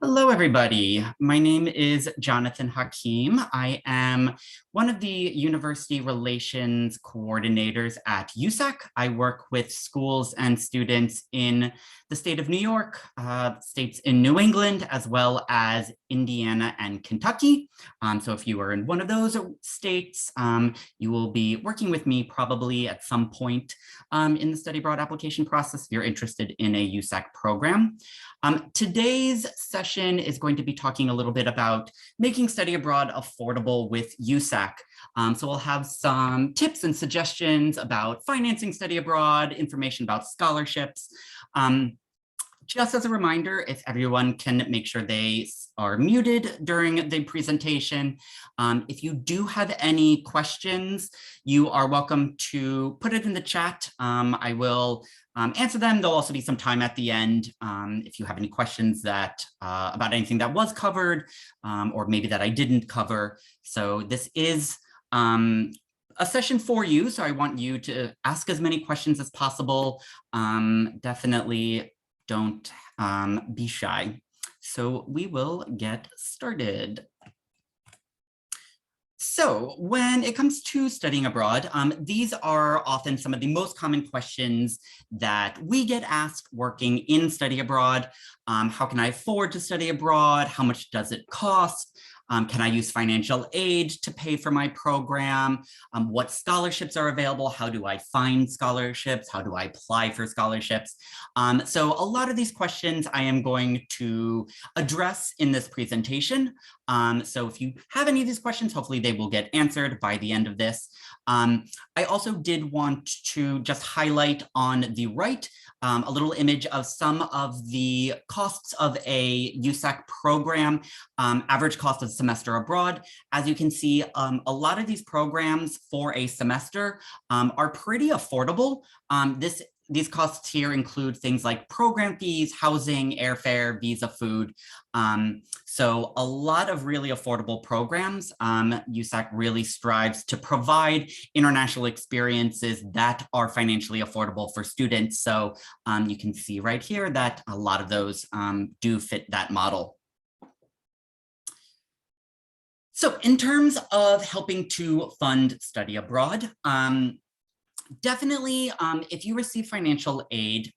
Hello, everybody. My name is Jonathan Hakim. I am one of the University Relations Coordinators at USAC. I work with schools and students in the state of New York, states in New England, as well as Indiana and Kentucky. So if you are in one of those states, you will be working with me probably at some point in the study abroad application process if you're interested in a USAC program. Today's session is going to be talking a little bit about making study abroad affordable with USAC. So we'll have some tips and suggestions about financing study abroad, information about scholarships. Just as a reminder, if everyone can make sure they are muted during the presentation. If you do have any questions, you are welcome to put it in the chat. I will answer them. There'll also be some time at the end if you have any questions that about anything that was covered or maybe that I didn't cover. So this is a session for you. So I want you to ask as many questions as possible. Definitely don't be shy. So we will get started. So when it comes to studying abroad, these are often some of the most common questions that we get asked working in study abroad. How can I afford to study abroad? How much does it cost? Can I use financial aid to pay for my program? What scholarships are available? How do I find scholarships? How do I apply for scholarships? So a lot of these questions I am going to address in this presentation. So if you have any of these questions, hopefully they will get answered by the end of this. I also did want to just highlight on the right a little image of some of the costs of a USAC program, average cost of semester abroad. As you can see, a lot of these programs for a semester are pretty affordable. These costs here include things like program fees, housing, airfare, visa, food. So a lot of really affordable programs. USAC really strives to provide international experiences that are financially affordable for students. So you can see right here that a lot of those do fit that model. So in terms of helping to fund study abroad, definitely, if you receive financial aid,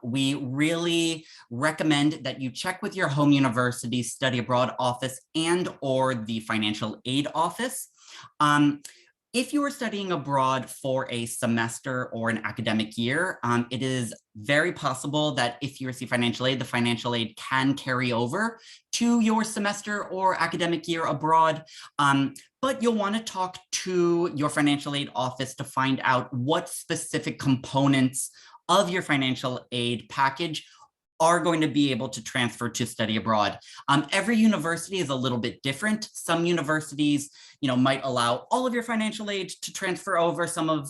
we really recommend that you check with your home university's study abroad office and or the financial aid office. If you are studying abroad for a semester or an academic year, it is very possible that if you receive financial aid, the financial aid can carry over to your semester or academic year abroad. But you'll want to talk to your financial aid office to find out what specific components of your financial aid package are going to be able to transfer to study abroad. Every university is a little bit different. Some universities, might allow all of your financial aid to transfer over. Some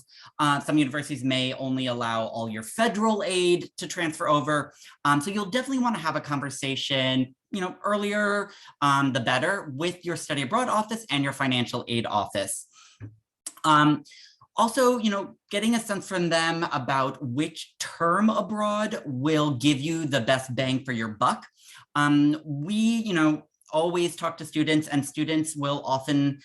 universities may only allow all your federal aid to transfer over. So you'll definitely want to have a conversation, earlier, the better, with your study abroad office and your financial aid office. Also, getting a sense from them about which term abroad will give you the best bang for your buck. We, always talk to students, and students will often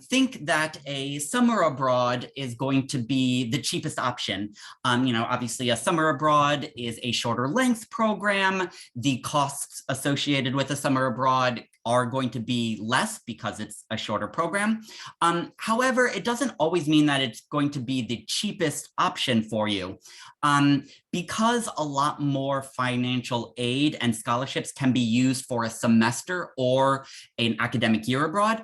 think that a summer abroad is going to be the cheapest option. Obviously a summer abroad is a shorter length program. The costs associated with a summer abroad are going to be less because it's a shorter program. However, it doesn't always mean that it's going to be the cheapest option for you. Because a lot more financial aid and scholarships can be used for a semester or an academic year abroad,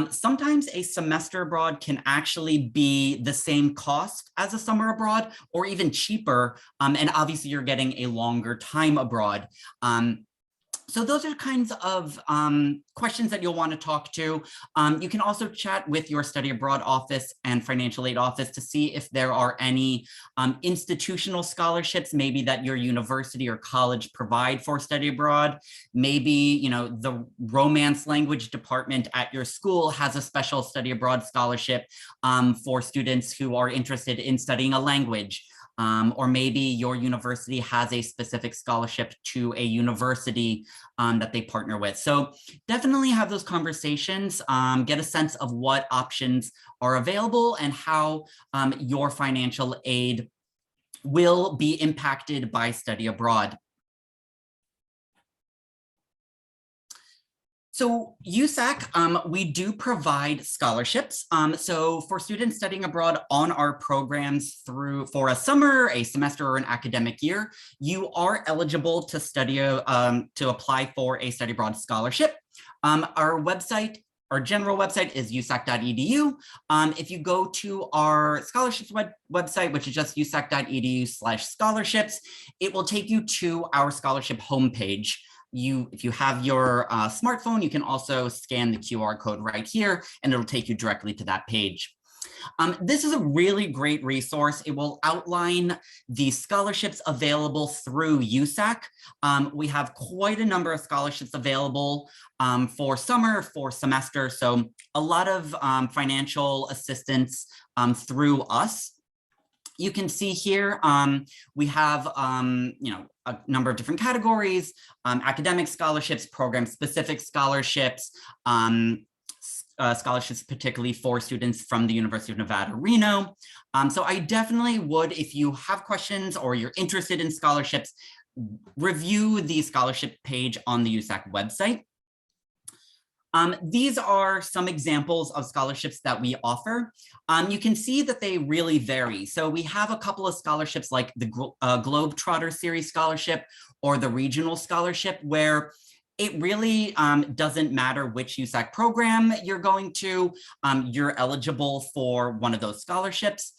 sometimes a semester abroad can actually be the same cost as a summer abroad or even cheaper. And obviously you're getting a longer time abroad. So those are kinds of questions that you'll want to talk to. You can also chat with your study abroad office and financial aid office to see if there are any institutional scholarships, maybe that your university or college provide for study abroad. Maybe, the Romance language department at your school has a special study abroad scholarship for students who are interested in studying a language. or maybe your university has a specific scholarship to a university that they partner with. So definitely have those conversations, get a sense of what options are available and how your financial aid will be impacted by study abroad. So USAC, we do provide scholarships. So for students studying abroad on our programs for a summer, a semester, or an academic year, you are eligible to to apply for a study abroad scholarship. Our website, our general website is usac.edu. If you go to our scholarships website, which is just usac.edu/scholarships, it will take you to our scholarship homepage. If you have your smartphone, you can also scan the QR code right here, and it'll take you directly to that page. This is a really great resource. It will outline the scholarships available through USAC. We have quite a number of scholarships available for summer, for semester, so a lot of financial assistance through us. You can see here, we have, a number of different categories, academic scholarships, program-specific scholarships, scholarships particularly for students from the University of Nevada, Reno. So I definitely would, if you have questions or you're interested in scholarships, review the scholarship page on the USAC website. These are some examples of scholarships that we offer. You can see that they really vary. So we have a couple of scholarships like the Globetrotter Series Scholarship or the Regional Scholarship, where it really doesn't matter which USAC program you're going to, you're eligible for one of those scholarships.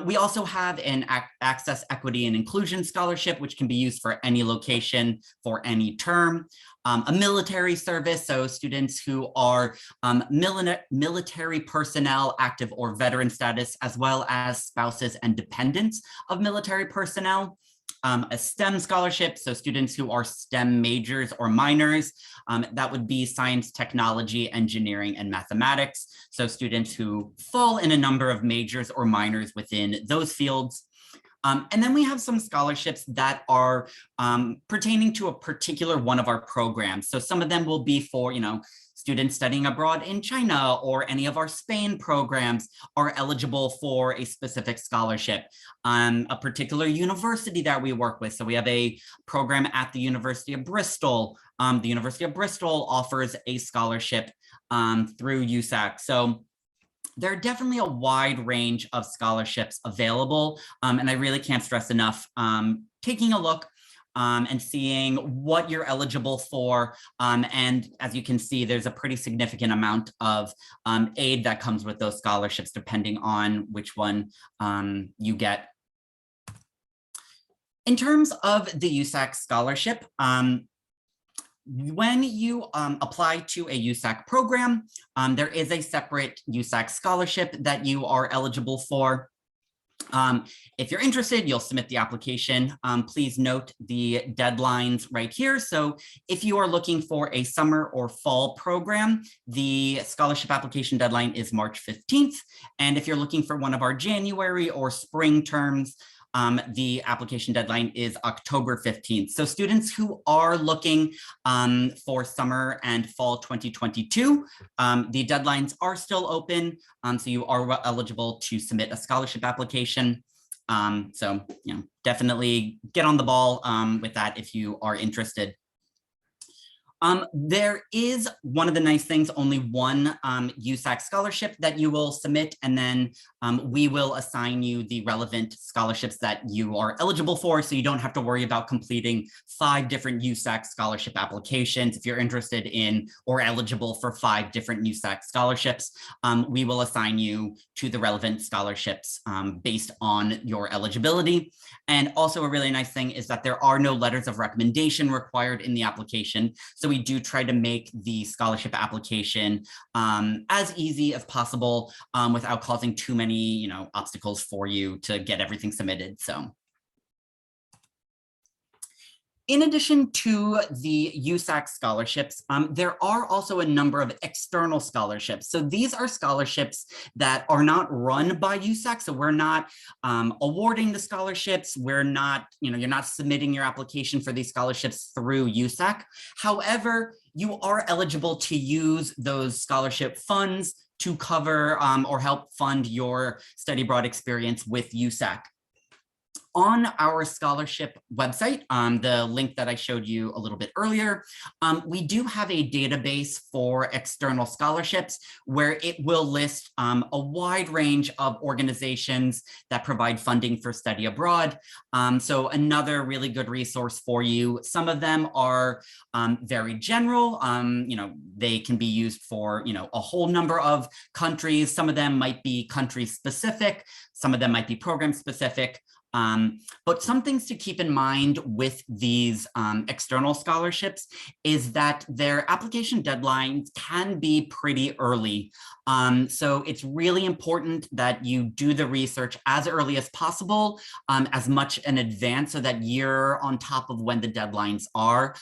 We also have an Access, Equity, and Inclusion Scholarship, which can be used for any location for any term. A military service, so students who are military personnel, active or veteran status, as well as spouses and dependents of military personnel. A STEM scholarship, so students who are STEM majors or minors, that would be science, technology, engineering, and mathematics. So students who fall in a number of majors or minors within those fields. And then we have some scholarships that are pertaining to a particular one of our programs. So some of them will be for, students studying abroad in China, or any of our Spain programs are eligible for a specific scholarship. A particular university that we work with. So we have a program at the University of Bristol. The University of Bristol offers a scholarship through USAC. So there are definitely a wide range of scholarships available, and I really can't stress enough taking a look and seeing what you're eligible for. And as you can see, there's a pretty significant amount of aid that comes with those scholarships, depending on which one you get. In terms of the USAC scholarship, when you apply to a USAC program, there is a separate USAC scholarship that you are eligible for. If you're interested, you'll submit the application. Please note the deadlines right here. So if you are looking for a summer or fall program, the scholarship application deadline is March 15th. And if you're looking for one of our January or spring terms, the application deadline is October 15th. So students who are looking for summer and fall 2022, the deadlines are still open. So you are eligible to submit a scholarship application. So definitely get on the ball with that if you are interested. There is one of the nice things, only one USAC scholarship that you will submit, and then we will assign you the relevant scholarships that you are eligible for, so you don't have to worry about completing 5 different USAC scholarship applications. If you're interested in or eligible for 5 different USAC scholarships, we will assign you to the relevant scholarships based on your eligibility. And also a really nice thing is that there are no letters of recommendation required in the application. So we do try to make the scholarship application as easy as possible without causing too many, obstacles for you to get everything submitted. So In addition to the USAC scholarships, there are also a number of external scholarships. So these are scholarships that are not run by USAC. So we're not awarding the scholarships. We're not, you're not submitting your application for these scholarships through USAC. However, you are eligible to use those scholarship funds to cover or help fund your study abroad experience with USAC. On our scholarship website, the link that I showed you a little bit earlier, we do have a database for external scholarships where it will list a wide range of organizations that provide funding for study abroad. So another really good resource for you. Some of them are very general. They can be used for a whole number of countries. Some of them might be country specific. Some of them might be program specific. But some things to keep in mind with these external scholarships is that their application deadlines can be pretty early. So it's really important that you do the research as early as possible, as much in advance so that you're on top of when the deadlines are.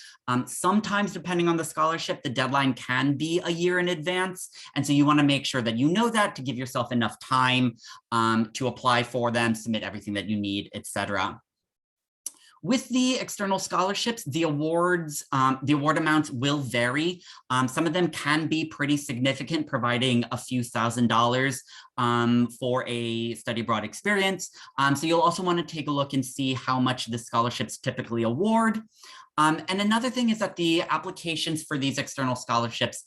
Sometimes, depending on the scholarship, the deadline can be a year in advance. And so you want to make sure that you know that to give yourself enough time to apply for them, submit everything that you need, etc. With the external scholarships, the award amounts will vary. Some of them can be pretty significant, providing a few $1,000s for a study abroad experience. So you'll also want to take a look and see how much the scholarships typically award. And another thing is that the applications for these external scholarships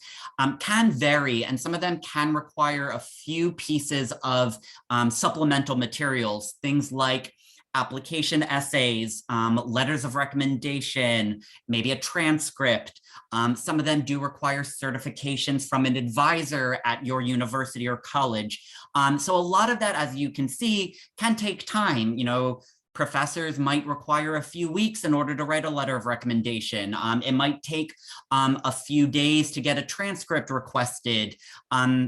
can vary, and some of them can require a few pieces of supplemental materials, things like application essays, letters of recommendation, maybe a transcript. Some of them do require certifications from an advisor at your university or college. So a lot of that, as you can see, can take time. Professors might require a few weeks in order to write a letter of recommendation. It might take a few days to get a transcript requested.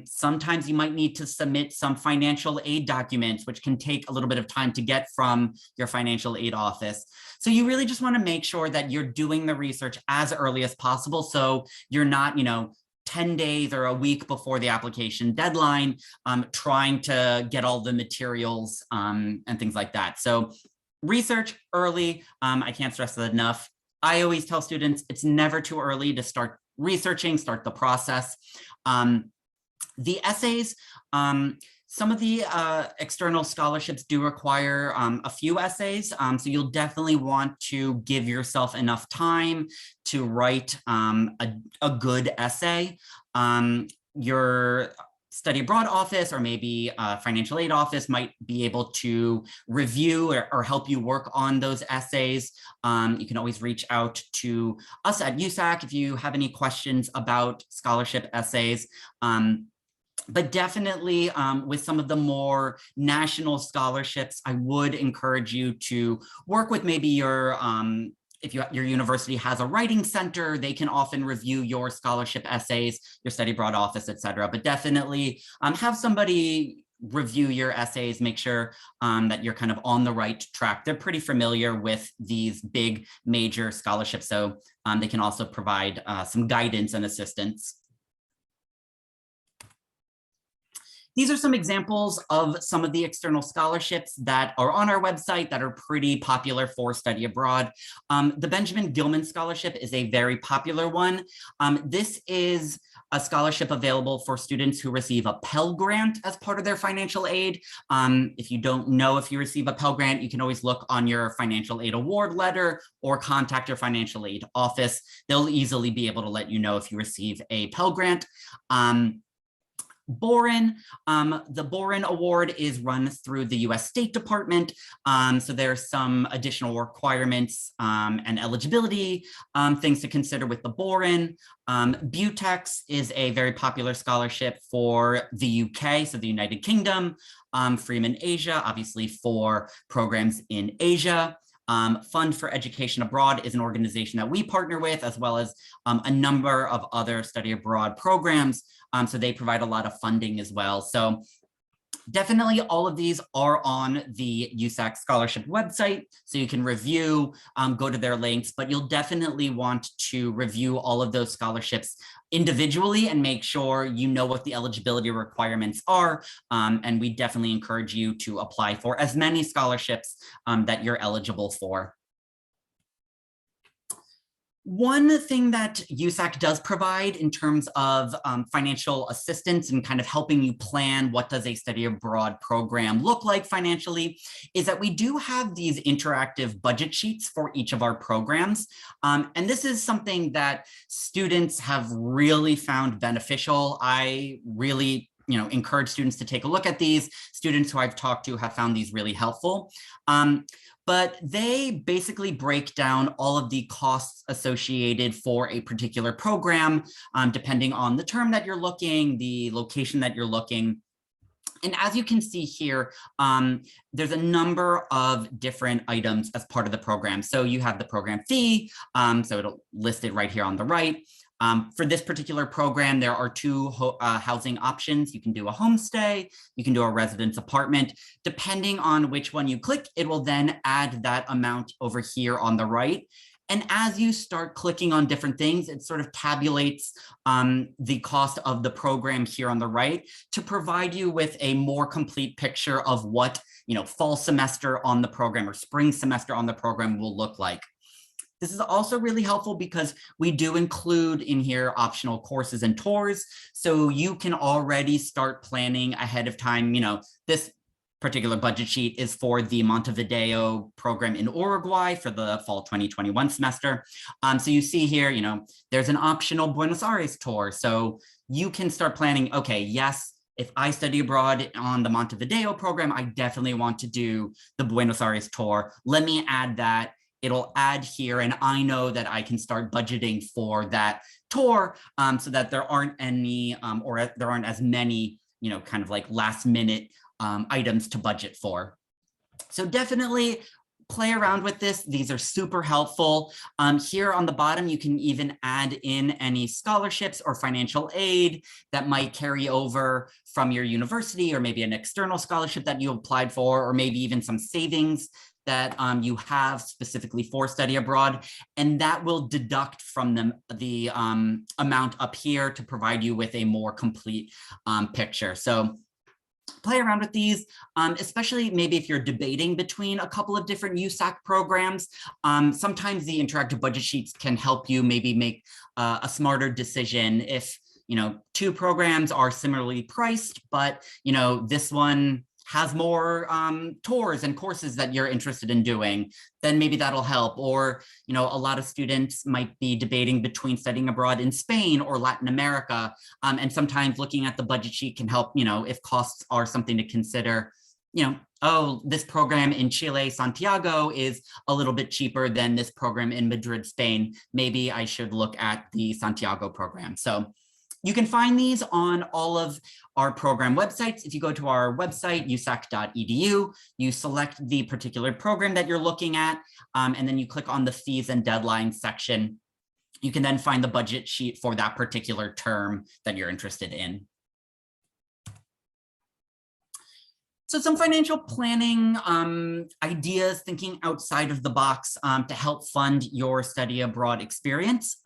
Sometimes you might need to submit some financial aid documents, which can take a little bit of time to get from your financial aid office. So you really just want to make sure that you're doing the research as early as possible, so you're not, 10 days or a week before the application deadline, trying to get all the materials and things like that. So research early. I can't stress that enough. I always tell students it's never too early to start researching, start the process. The essays, some of the external scholarships do require a few essays, so you'll definitely want to give yourself enough time to write a good essay. Your study abroad office or maybe financial aid office might be able to review or help you work on those essays. You can always reach out to us at USAC if you have any questions about scholarship essays. But definitely with some of the more national scholarships, I would encourage you to work with maybe your if your university has a writing center, they can often review your scholarship essays, your study abroad office, et cetera. But definitely have somebody review your essays, make sure that you're kind of on the right track. They're pretty familiar with these big major scholarships, so they can also provide some guidance and assistance. These are some examples of some of the external scholarships that are on our website that are pretty popular for study abroad. The Benjamin Gilman Scholarship is a very popular one. This is a scholarship available for students who receive a Pell Grant as part of their financial aid. If you don't know if you receive a Pell Grant, you can always look on your financial aid award letter or contact your financial aid office. They'll easily be able to let you know if you receive a Pell Grant. Boren, the Boren Award is run through the US State Department. So there's some additional requirements and eligibility things to consider with the Boren. Butex is a very popular scholarship for the UK, so the United Kingdom. Freeman Asia, obviously for programs in Asia. Fund for Education Abroad is an organization that we partner with, as well as a number of other study abroad programs. So they provide a lot of funding as well. So Definitely all of these are on the USAC scholarship website, so you can review, go to their links, but you'll definitely want to review all of those scholarships individually and make sure you know what the eligibility requirements are. And we definitely encourage you to apply for as many scholarships that you're eligible for. One thing that USAC does provide in terms of financial assistance and kind of helping you plan what does a study abroad program look like financially is that we do have these interactive budget sheets for each of our programs. And this is something that students have really found beneficial. I really encourage students to take a look at these. Students who I've talked to have found these really helpful. But they basically break down all of the costs associated for a particular program, depending on the term that you're looking, the location that you're looking. And as you can see here, there's a number of different items as part of the program. So you have the program fee, so it'll list it right here on the right. For this particular program, there are two housing options. You can do a homestay, you can do a residence apartment. Depending on which one you click, it will then add that amount over here on the right. And as you start clicking on different things, it sort of tabulates the cost of the program here on the right to provide you with a more complete picture of what fall semester on the program or spring semester on the program will look like. This is also really helpful because we do include in here optional courses and tours. So you can already start planning ahead of time. This particular budget sheet is for the Montevideo program in Uruguay for the fall 2021 semester. So you see here, there's an optional Buenos Aires tour. So you can start planning, okay, yes, if I study abroad on the Montevideo program, I definitely want to do the Buenos Aires tour. Let me add that. It'll add here, and I know that I can start budgeting for that tour so that there aren't any or there aren't as many, kind of like last minute items to budget for. So definitely play around with this. These are super helpful. Here on the bottom, you can even add in any scholarships or financial aid that might carry over from your university, or maybe an external scholarship that you applied for, or maybe even some savings that you have specifically for study abroad, and that will deduct from them the amount up here to provide you with a more complete picture. So play around with these, especially maybe if you're debating between a couple of different USAC programs. Sometimes the interactive budget sheets can help you maybe make a smarter decision if two programs are similarly priced, but this one has more tours and courses that you're interested in doing, then maybe that'll help. Or, a lot of students might be debating between studying abroad in Spain or Latin America. And sometimes looking at the budget sheet can help, if costs are something to consider, oh, this program in Chile, Santiago is a little bit cheaper than this program in Madrid, Spain. Maybe I should look at the Santiago program. So you can find these on all of our program websites. If you go to our website, usac.edu, you select the particular program that you're looking at, and then you click on the fees and deadlines section. You can then find the budget sheet for that particular term that you're interested in. So some financial planning ideas, thinking outside of the box to help fund your study abroad experience.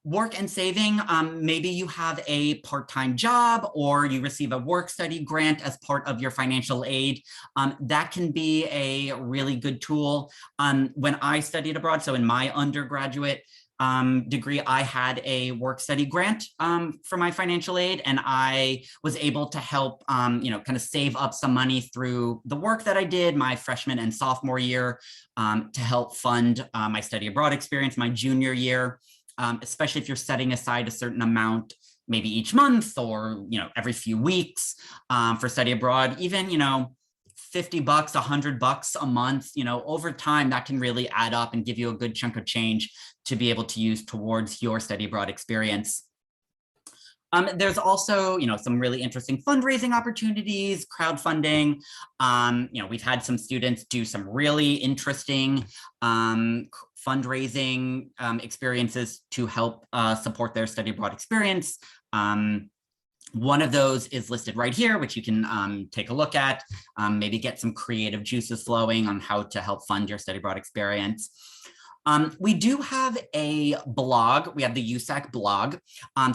Work and saving, maybe you have a part-time job or you receive a work-study grant as part of your financial aid. That can be a really good tool. When I studied abroad, so in my undergraduate degree, I had a work-study grant for my financial aid, and I was able to help, kind of save up some money through the work that I did my freshman and sophomore year to help fund my study abroad experience my junior year. Especially if you're setting aside a certain amount, maybe each month or, every few weeks for study abroad, even, $50, $100 a month, over time, that can really add up and give you a good chunk of change to be able to use towards your study abroad experience. There's also, some really interesting fundraising opportunities, crowdfunding. We've had some students do some really interesting fundraising experiences to help support their study abroad experience. One of those is listed right here, which you can take a look at, maybe get some creative juices flowing on how to help fund your study abroad experience. We do have a blog. We have the USAC blog,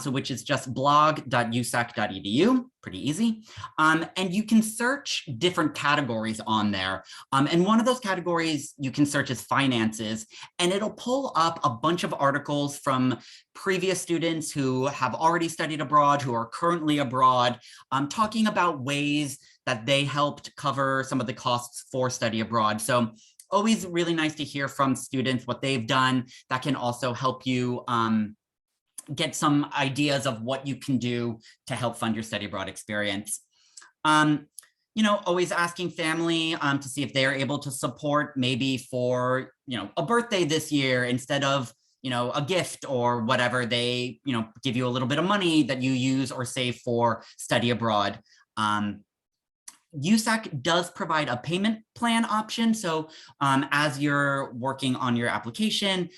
which is just blog.usac.edu, pretty easy. And you can search different categories on there. And one of those categories you can search is finances, and it'll pull up a bunch of articles from previous students who have already studied abroad, who are currently abroad, talking about ways that they helped cover some of the costs for study abroad. So always really nice to hear from students what they've done. That can also help you get some ideas of what you can do to help fund your study abroad experience. Always asking family to see if they're able to support, maybe for, a birthday this year, instead of, a gift or whatever, they, give you a little bit of money that you use or save for study abroad. USAC does provide a payment plan option. So as you're working on your application,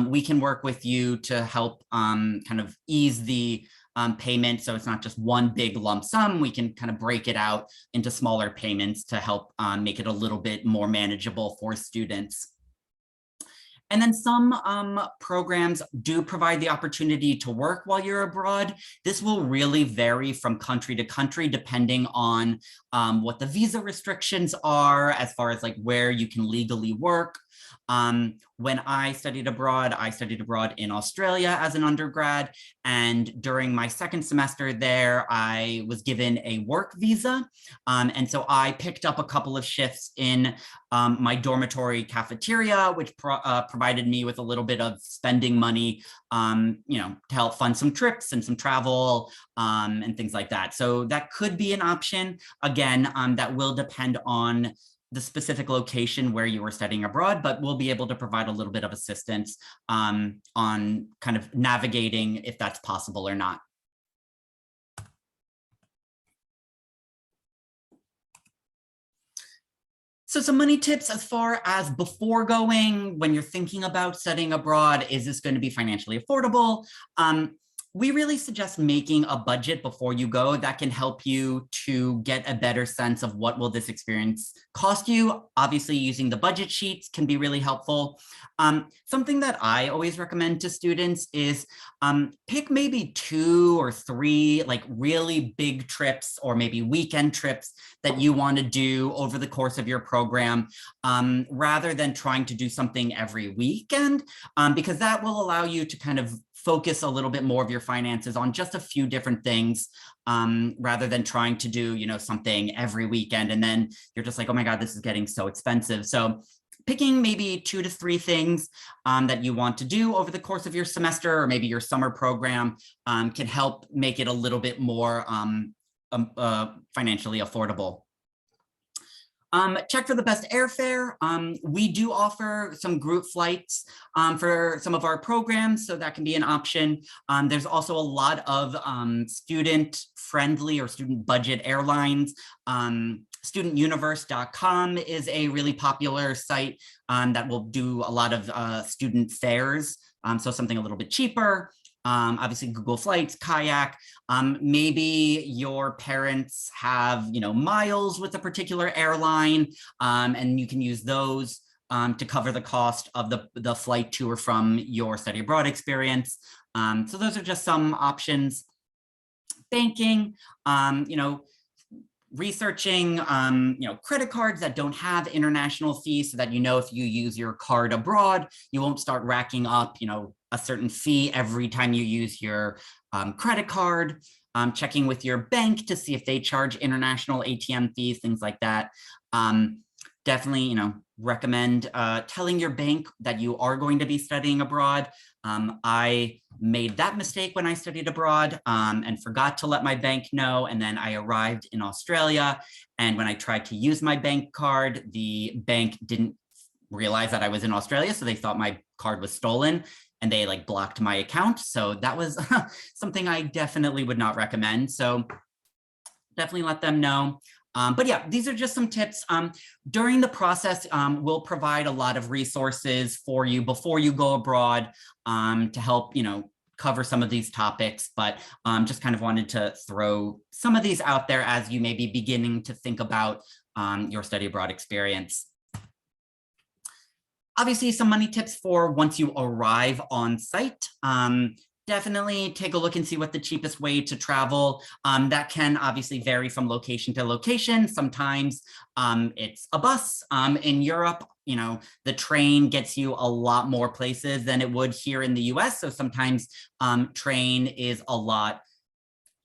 we can work with you to help kind of ease the payment. So it's not just one big lump sum. We can kind of break it out into smaller payments to help make it a little bit more manageable for students. And then some programs do provide the opportunity to work while you're abroad. This will really vary from country to country, depending on what the visa restrictions are, as far as like where you can legally work. When I studied abroad in Australia as an undergrad, and during my second semester there, I was given a work visa. And so I picked up a couple of shifts in my dormitory cafeteria, which provided me with a little bit of spending money, to help fund some trips and some travel and things like that. So that could be an option. Again, that will depend on the specific location where you were studying abroad, but we'll be able to provide a little bit of assistance on kind of navigating if that's possible or not. So some money tips as far as before going, when you're thinking about studying abroad, is this going to be financially affordable? We really suggest making a budget before you go. That can help you to get a better sense of what will this experience cost you. Obviously, using the budget sheets can be really helpful. Something that I always recommend to students is pick maybe 2 or 3 like really big trips, or maybe weekend trips that you want to do over the course of your program, rather than trying to do something every weekend, because that will allow you to kind of focus a little bit more of your finances on just a few different things, rather than trying to do, something every weekend. And then you're just like, oh my God, this is getting so expensive. So picking maybe 2 to 3 things that you want to do over the course of your semester, or maybe your summer program, can help make it a little bit more financially affordable. Check for the best airfare. We do offer some group flights for some of our programs, so that can be an option. There's also a lot of student-friendly or student budget airlines. Studentuniverse.com is a really popular site that will do a lot of student fares, so something a little bit cheaper. Obviously Google Flights, Kayak, maybe your parents have, miles with a particular airline, and you can use those to cover the cost of the flight to or from your study abroad experience. So those are just some options. Banking, researching, credit cards that don't have international fees, so that, if you use your card abroad, you won't start racking up, a certain fee every time you use your credit card. Checking with your bank to see if they charge international ATM fees, things like that. Definitely, recommend telling your bank that you are going to be studying abroad. I made that mistake when I studied abroad, and forgot to let my bank know. And then I arrived in Australia, and when I tried to use my bank card, the bank didn't realize that I was in Australia, so they thought my card was stolen, and they blocked my account. So that was something I definitely would not recommend. So definitely let them know. But yeah, these are just some tips. During the process, we'll provide a lot of resources for you before you go abroad, to help, cover some of these topics, but just kind of wanted to throw some of these out there as you may be beginning to think about your study abroad experience. Obviously, some money tips for once you arrive on site. Definitely take a look and see what the cheapest way to travel. That can obviously vary from location to location. Sometimes it's a bus. In Europe, you know, the train gets you a lot more places than it would here in the US. So sometimes train is a lot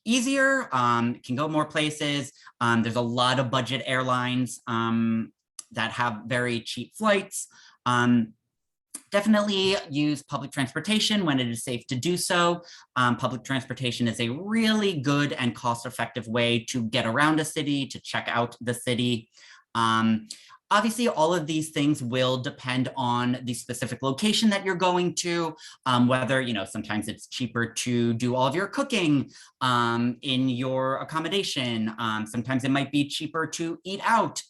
easier, can go more places. There's a lot of budget airlines that have very cheap flights. Definitely use public transportation when it is safe to do so. Public transportation is a really good and cost-effective way to get around a city, to check out the city. Obviously, all of these things will depend on the specific location that you're going to, whether, you know, sometimes it's cheaper to do all of your cooking in your accommodation. Sometimes it might be cheaper to eat out.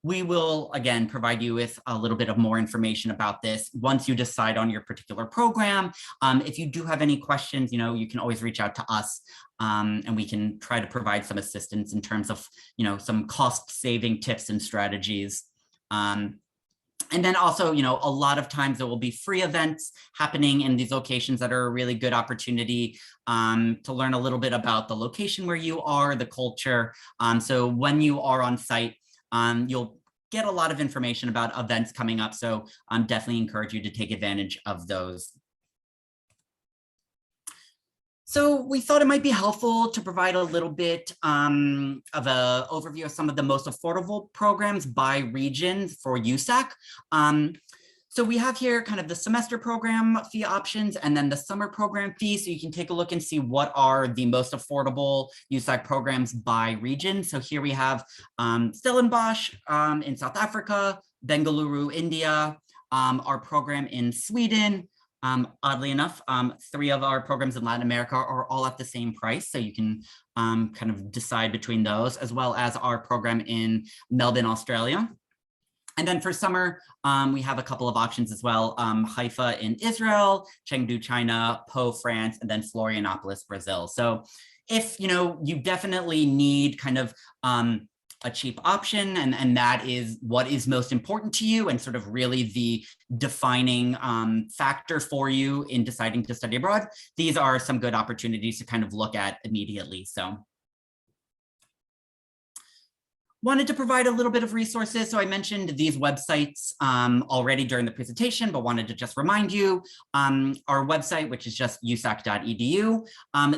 We will, again, provide you with a little bit of more information about this once you decide on your particular program. If you do have any questions, you know, you can always reach out to us. And we can try to provide some assistance in terms of, you know, some cost-saving tips and strategies. And then also, you know, a lot of times there will be free events happening in these locations that are a really good opportunity to learn a little bit about the location where you are, the culture. So when you are on site, you'll get a lot of information about events coming up. So definitely encourage you to take advantage of those. So we thought it might be helpful to provide a little bit of an overview of some of the most affordable programs by region for USAC. So we have here kind of the semester program fee options and then the summer program fee. So you can take a look and see what are the most affordable USAC programs by region. So here we have Stellenbosch in South Africa, Bengaluru, India, our program in Sweden. Oddly enough, 3 of our programs in Latin America are all at the same price. So you can kind of decide between those, as well as our program in Melbourne, Australia. And then for summer, we have a couple of options as well. Haifa in Israel, Chengdu, China, Po, France, and then Florianopolis, Brazil. So if, you know, you definitely need kind of a cheap option, and that is what is most important to you and sort of really the defining factor for you in deciding to study abroad, these are some good opportunities to kind of look at immediately. So wanted to provide a little bit of resources. So I mentioned these websites already during the presentation, but wanted to just remind you, our website, which is just usac.edu.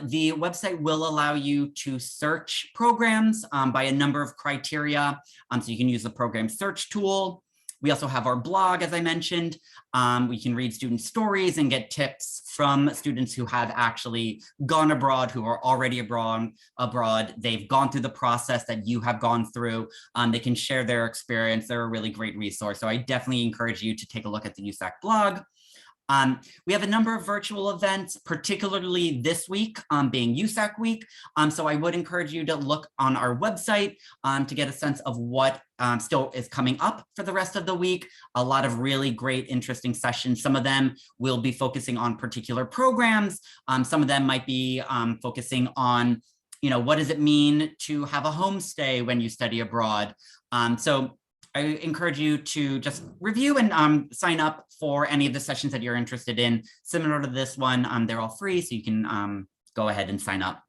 The website will allow you to search programs by a number of criteria. So you can use the program search tool. We also have our blog, as I mentioned. We can read student stories and get tips from students who have actually gone abroad, who are already abroad. They've gone through the process that you have gone through. They can share their experience. They're a really great resource. So I definitely encourage you to take a look at the USAC blog. We have a number of virtual events, particularly this week being USAC week. So I would encourage you to look on our website to get a sense of what still is coming up for the rest of the week. A lot of really great, interesting sessions. Some of them will be focusing on particular programs. Some of them might be focusing on, you know, what does it mean to have a homestay when you study abroad? So I encourage you to just review and sign up for any of the sessions that you're interested in. Similar to this one, they're all free, so you can go ahead and sign up.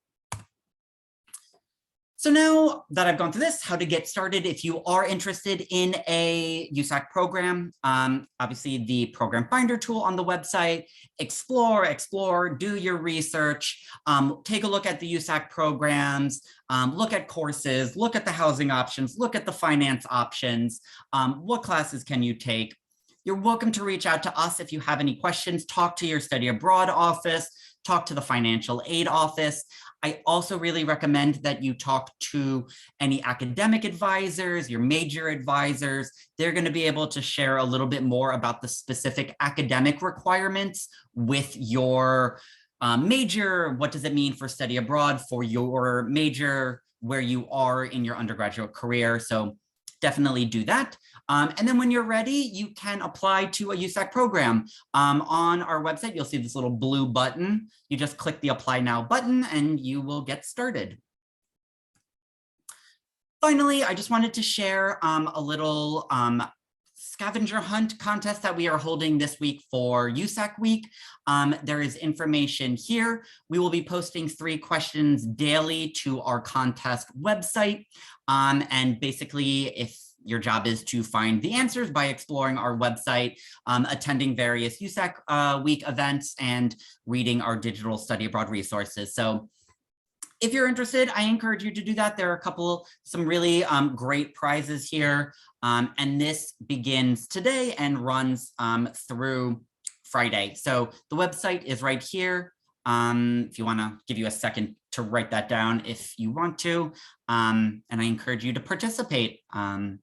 So now that I've gone through this, how to get started if you are interested in a USAC program, obviously the program finder tool on the website, explore, do your research, take a look at the USAC programs, look at courses, look at the housing options, look at the finance options, what classes can you take. You're welcome to reach out to us if you have any questions, talk to your study abroad office, talk to the financial aid office. I also really recommend that you talk to any academic advisors, your major advisors. They're going to be able to share a little bit more about the specific academic requirements with your major. What does it mean for study abroad for your major, where you are in your undergraduate career? So definitely do that. And then when you're ready, you can apply to a USAC program. On our website, you'll see this little blue button. You just click the Apply Now button and you will get started. Finally, I just wanted to share a little scavenger hunt contest that we are holding this week for USAC week. There is information here. We will be posting 3 questions daily to our contest website. And basically, if your job is to find the answers by exploring our website, attending various USAC week events, and reading our digital study abroad resources. So if you're interested, I encourage you to do that. There are some really great prizes here. And this begins today and runs through Friday. So the website is right here. If you want to give you a second to write that down if you want to. And I encourage you to participate. You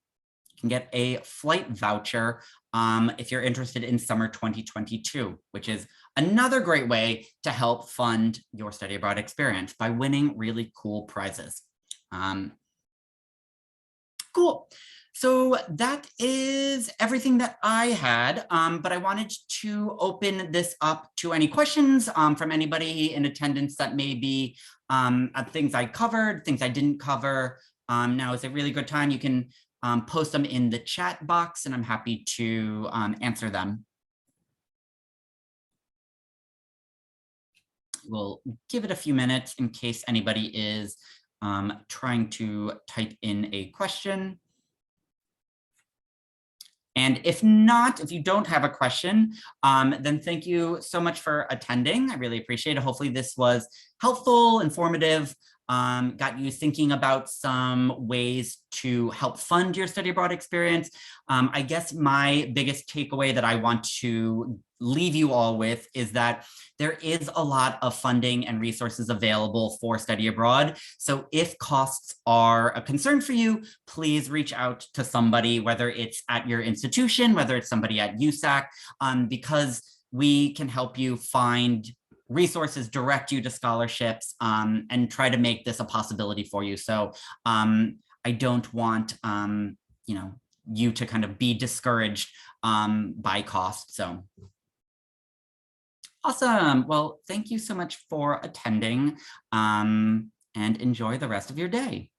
can get a flight voucher if you're interested in summer 2022, which is another great way to help fund your study abroad experience by winning really cool prizes. Cool. So that is everything that I had, but I wanted to open this up to any questions from anybody in attendance that may be things I covered, things I didn't cover. Now is a really good time. You can post them in the chat box and I'm happy to answer them. We'll give it a few minutes in case anybody is trying to type in a question. And if not, if you don't have a question, then thank you so much for attending. I really appreciate it. Hopefully this was helpful, informative, got you thinking about some ways to help fund your study abroad experience. I guess my biggest takeaway that I want to leave you all with is that there is a lot of funding and resources available for study abroad. So if costs are a concern for you, please reach out to somebody, whether it's at your institution, whether it's somebody at USAC, because we can help you find resources, direct you to scholarships, and try to make this a possibility for you. So I don't want you to kind of be discouraged by cost. So awesome. Well, thank you so much for attending and enjoy the rest of your day.